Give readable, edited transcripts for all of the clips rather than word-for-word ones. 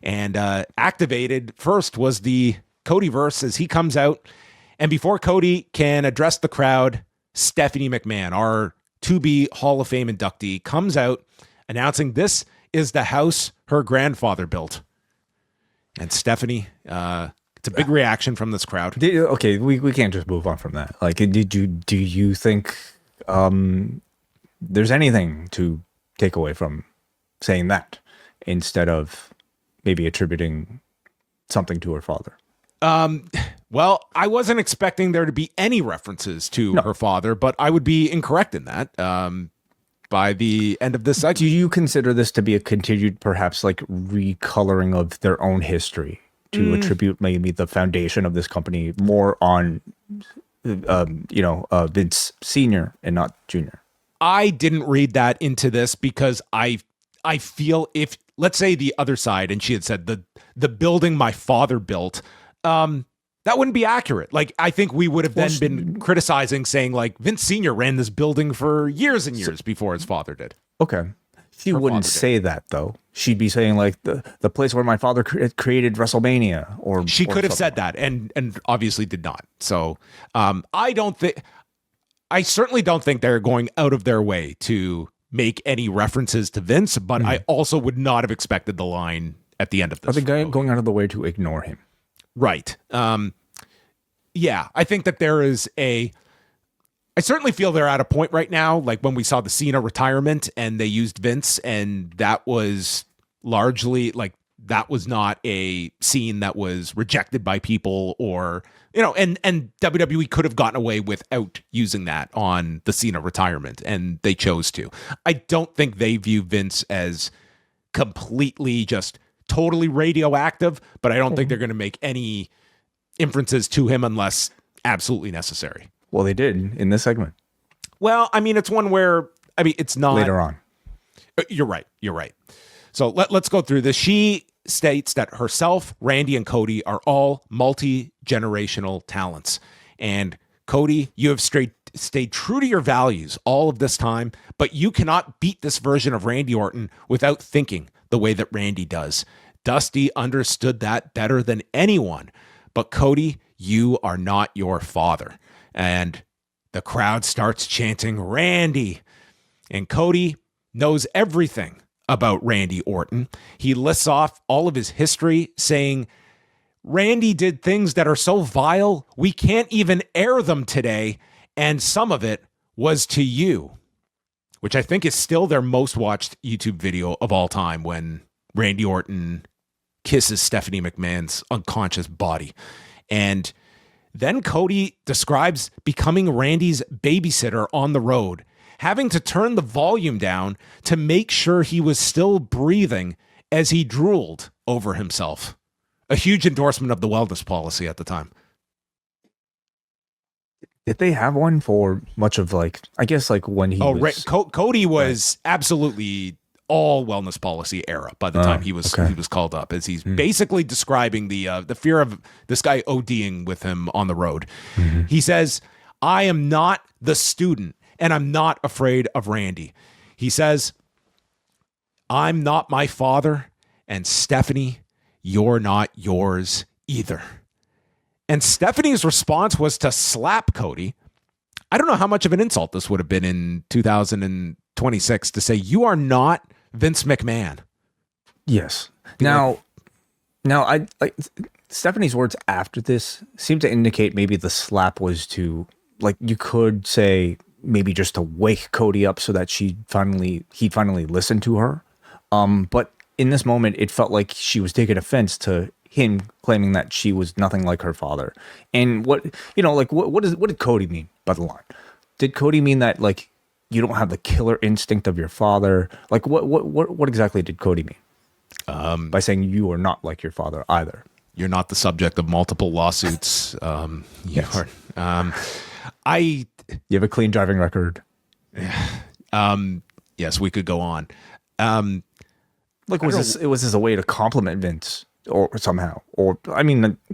And activated first was the Codyverse as he comes out. And before Cody can address the crowd, Stephanie McMahon, our to-be Hall of Fame inductee, comes out announcing this is the house her grandfather built. And Stephanie, it's a big reaction from this crowd. Okay, we can't just move on from that. Like, do you think there's anything to take away from saying that instead of maybe attributing something to her father? Well, I wasn't expecting there to be any references to her father, but I would be incorrect in that. By the end of this segment. Do you consider this to be a continued, perhaps like recoloring of their own history to attribute maybe the foundation of this company more on, Vince Sr. and not Jr.? I didn't read that into this because I feel if, let's say the other side, and she had said the building my father built, that wouldn't be accurate. Like, I think we would have then been criticizing, saying like Vince Sr. ran this building for years and years before his father did. Okay. She wouldn't say that though. She'd be saying like the place where my father created WrestleMania, or she could have said that and obviously did not. So I certainly don't think they're going out of their way to make any references to Vince, but I also would not have expected the line at the end of this. Are they going out of the way to ignore him? Right. Yeah, I think that there is I certainly feel they're at a point right now, like when we saw the Cena retirement and they used Vince, and that was largely like, that was not a scene that was rejected by people, or, and WWE could have gotten away without using that on the Cena retirement, and they chose to. I don't think they view Vince as completely just totally radioactive, but I don't think they're going to make any inferences to him unless absolutely necessary. Well, they did in this segment. Well, I mean, it's one where, it's not later on. You're right. So let's go through this. She states that herself, Randy, and Cody are all multi-generational talents. And Cody, you have stayed true to your values all of this time, but you cannot beat this version of Randy Orton without thinking the way that Randy does. Dusty understood that better than anyone. But Cody, you are not your father. And the crowd starts chanting, Randy. And Cody knows everything about Randy Orton. He lists off all of his history, saying, Randy did things that are so vile, we can't even air them today. And some of it was to you, which I think is still their most watched YouTube video of all time, when Randy Orton kisses Stephanie McMahon's unconscious body. And then Cody describes becoming Randy's babysitter on the road, having to turn the volume down to make sure he was still breathing as he drooled over himself. A huge endorsement of the wellness policy at the time. Did they have one for much of when he was... Cody was absolutely all wellness policy era by the time he was called up, as he's basically describing the fear of this guy ODing with him on the road. Mm-hmm. He says, I am not the student and I'm not afraid of Randy. He says, I'm not my father, and Stephanie, you're not yours either. And Stephanie's response was to slap Cody. I don't know how much of an insult this would have been in 2026 to say, you are not Vince McMahon. Yes. Now I like Stephanie's words after this seem to indicate maybe the slap was to, like, you could say maybe just to wake Cody up so that he finally listened to her. But in this moment, it felt like she was taking offense to him claiming that she was nothing like her father. And what did Cody mean by the line? Did Cody mean that, like, you don't have the killer instinct of your father? Like, what exactly did Cody mean by saying you are not like your father either? You're not the subject of multiple lawsuits. Yes. You have a clean driving record. Yes, we could go on. Was this a way to compliment Vince or somehow, or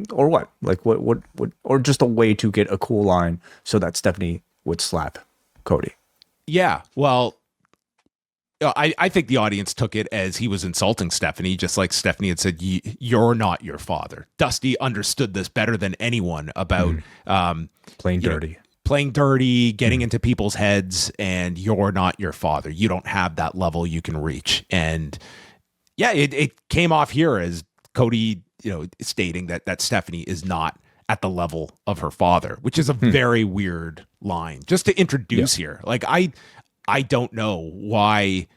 what? Like what, or just a way to get a cool line so that Stephanie would slap Cody? Yeah, well, I think the audience took it as he was insulting Stephanie, just like Stephanie had said, "You're not your father." Dusty understood this better than anyone about playing dirty. Playing dirty, getting into people's heads, and you're not your father. You don't have that level you can reach. And yeah, it came off here as Cody, stating that Stephanie is not at the level of her father, which is a very weird line just to introduce here. Like, I don't know why.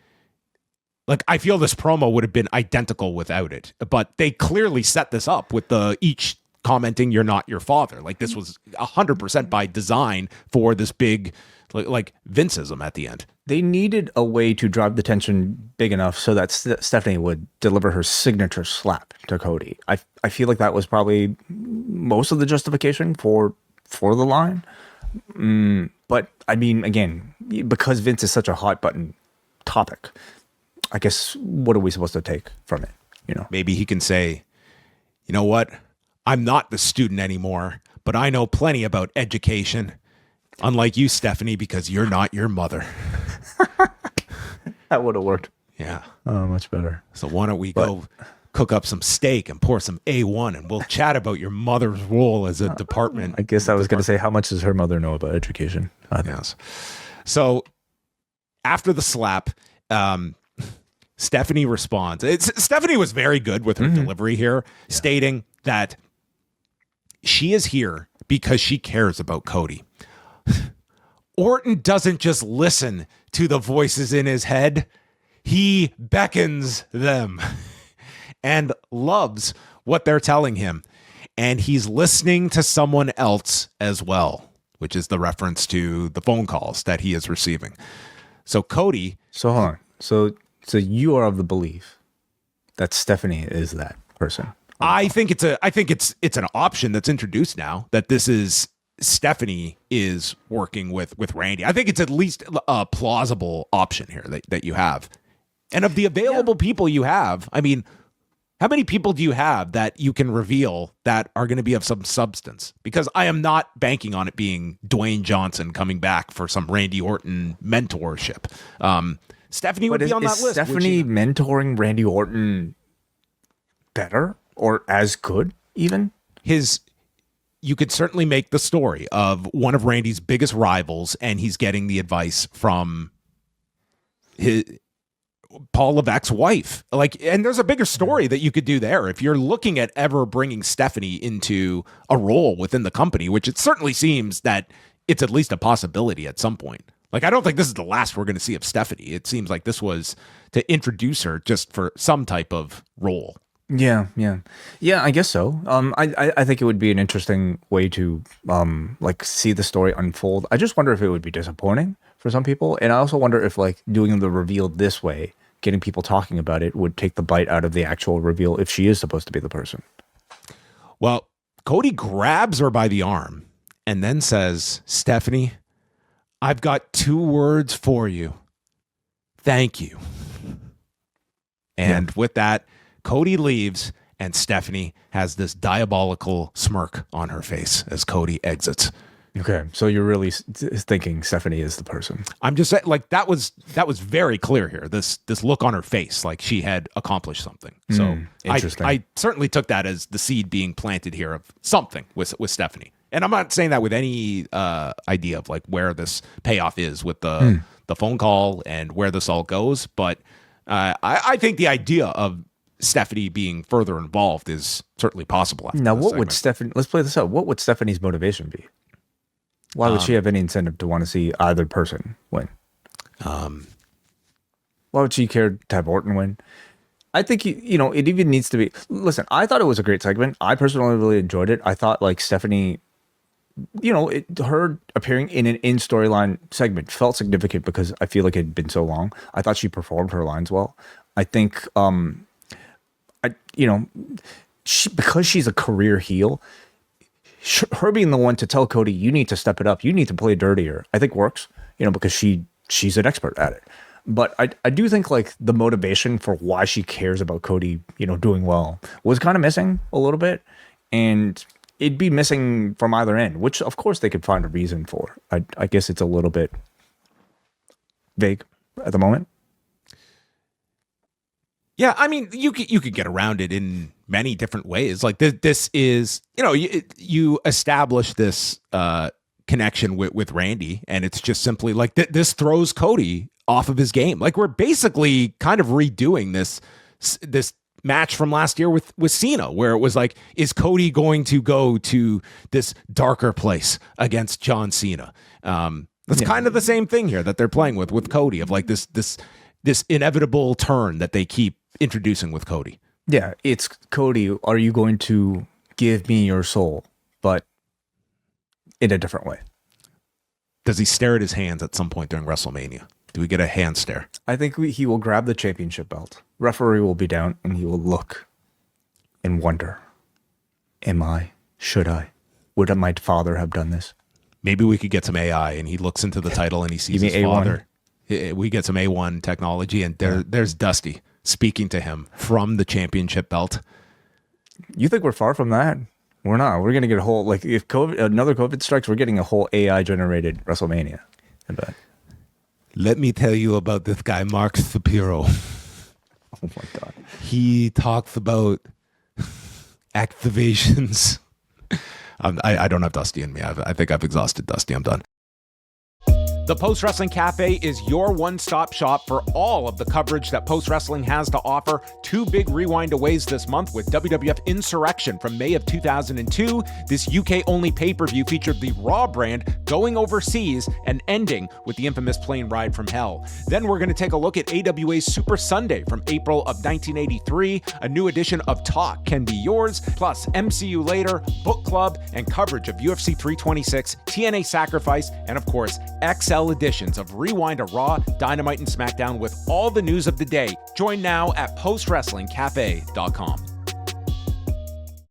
Like, I feel this promo would have been identical without it, but they clearly set this up with each commenting, "You're not your father." Like, this was 100% by design for this big, like Vinceism at the end. They needed a way to drive the tension big enough so that Stephanie would deliver her signature slap to Cody. I feel like that was probably most of the justification for the line. But I mean, again, because Vince is such a hot button topic, I guess what are we supposed to take from it? Maybe he can say, "You know what? I'm not the student anymore, but I know plenty about education. Unlike you, Stephanie, because you're not your mother." That would have worked. Yeah. Oh, much better. So why don't we go cook up some steak and pour some A1 and we'll chat about your mother's role as a department. I guess I was going to say, how much does her mother know about education? Yes. So after the slap, Stephanie responds. Stephanie was very good with her delivery here, stating that she is here because she cares about Cody. Orton doesn't just listen to the voices in his head. He beckons them and loves what they're telling him. And he's listening to someone else as well, which is the reference to the phone calls that he is receiving. So Cody. So hold on. So you are of the belief that Stephanie is that person. I think it's an option that's introduced now, that this is Stephanie is working with Randy. I think it's at least a plausible option here that you have. And of the available people you have, I mean, how many people do you have that you can reveal that are going to be of some substance? Because I am not banking on it being Dwayne Johnson coming back for some Randy Orton mentorship. Stephanie would be on that list. Is Stephanie mentoring Randy Orton better or as good even? You could certainly make the story of one of Randy's biggest rivals, and he's getting the advice from Paul Levesque's wife. And there's a bigger story that you could do there if you're looking at ever bringing Stephanie into a role within the company, which it certainly seems that it's at least a possibility at some point. Like, I don't think this is the last we're going to see of Stephanie. It seems like this was to introduce her just for some type of role. Yeah, I guess so. I think it would be an interesting way to see the story unfold. I just wonder if it would be disappointing for some people, and I also wonder if doing the reveal this way, getting people talking about it, would take the bite out of the actual reveal if she is supposed to be the person. Well, Cody grabs her by the arm and then says, "Stephanie, I've got 2 words for you. Thank you." And with that, Cody leaves, and Stephanie has this diabolical smirk on her face as Cody exits. Okay, so you're really thinking Stephanie is the person. I'm just saying, that was very clear here. This look on her face, like she had accomplished something. So interesting. I certainly took that as the seed being planted here of something with Stephanie. And I'm not saying that with any idea of where this payoff is with the phone call and where this all goes, but I think the idea of Stephanie being further involved is certainly possible. Now, would Stephanie? Let's play this out. What would Stephanie's motivation be? Why would she have any incentive to want to see either person win? Why would she care to have Orton win? I think it even needs to be. Listen, I thought it was a great segment. I personally really enjoyed it. I thought Stephanie, her appearing in an in-storyline segment felt significant because I feel like it had been so long. I thought she performed her lines well. I think. Because she's a career heel, her being the one to tell Cody, you need to step it up, you need to play dirtier, I think works, because she's an expert at it. But I do think the motivation for why she cares about Cody, doing well was kind of missing a little bit. And it'd be missing from either end, which of course they could find a reason for. I guess it's a little bit vague at the moment. Yeah, I mean, you could get around it in many different ways. Like this is, you establish this connection with Randy, and it's just simply like this throws Cody off of his game. Like we're basically kind of redoing this match from last year with Cena, where it was like, is Cody going to go to this darker place against John Cena? That's kind of the same thing here that they're playing with Cody, of like this inevitable turn that they keep introducing with Cody. Yeah, it's Cody. Are you going to give me your soul, but in a different way? Does he stare at his hands at some point during WrestleMania? Do we get a hand stare? I think he will grab the championship belt. Referee will be down, and he will look and wonder, am I? Should I? Would my father have done this? Maybe we could get some AI, and he looks into the title and he sees his father. We get some A1 technology, and there's Dusty speaking to him from the championship belt. You think we're far from that? We're not. We're going to get a whole, like, if another COVID strikes, we're getting a whole AI-generated WrestleMania. I bet. Let me tell you about this guy, Mark Shapiro. Oh, my God. He talks about activations. I don't have Dusty in me. I think I've exhausted Dusty. I'm done. The Post Wrestling Cafe is your one-stop shop for all of the coverage that Post Wrestling has to offer. 2 big rewind-aways this month with WWF Insurrection from May of 2002. This UK-only pay-per-view featured the Raw brand going overseas and ending with the infamous plane ride from hell. Then we're going to take a look at AWA's Super Sunday from April of 1983. A new edition of Talk Can Be Yours, plus MCU Later, Book Club, and coverage of UFC 326, TNA Sacrifice, and of course, XL editions of Rewind to Raw, Dynamite, and SmackDown with all the news of the day. Join now at postwrestlingcafe.com.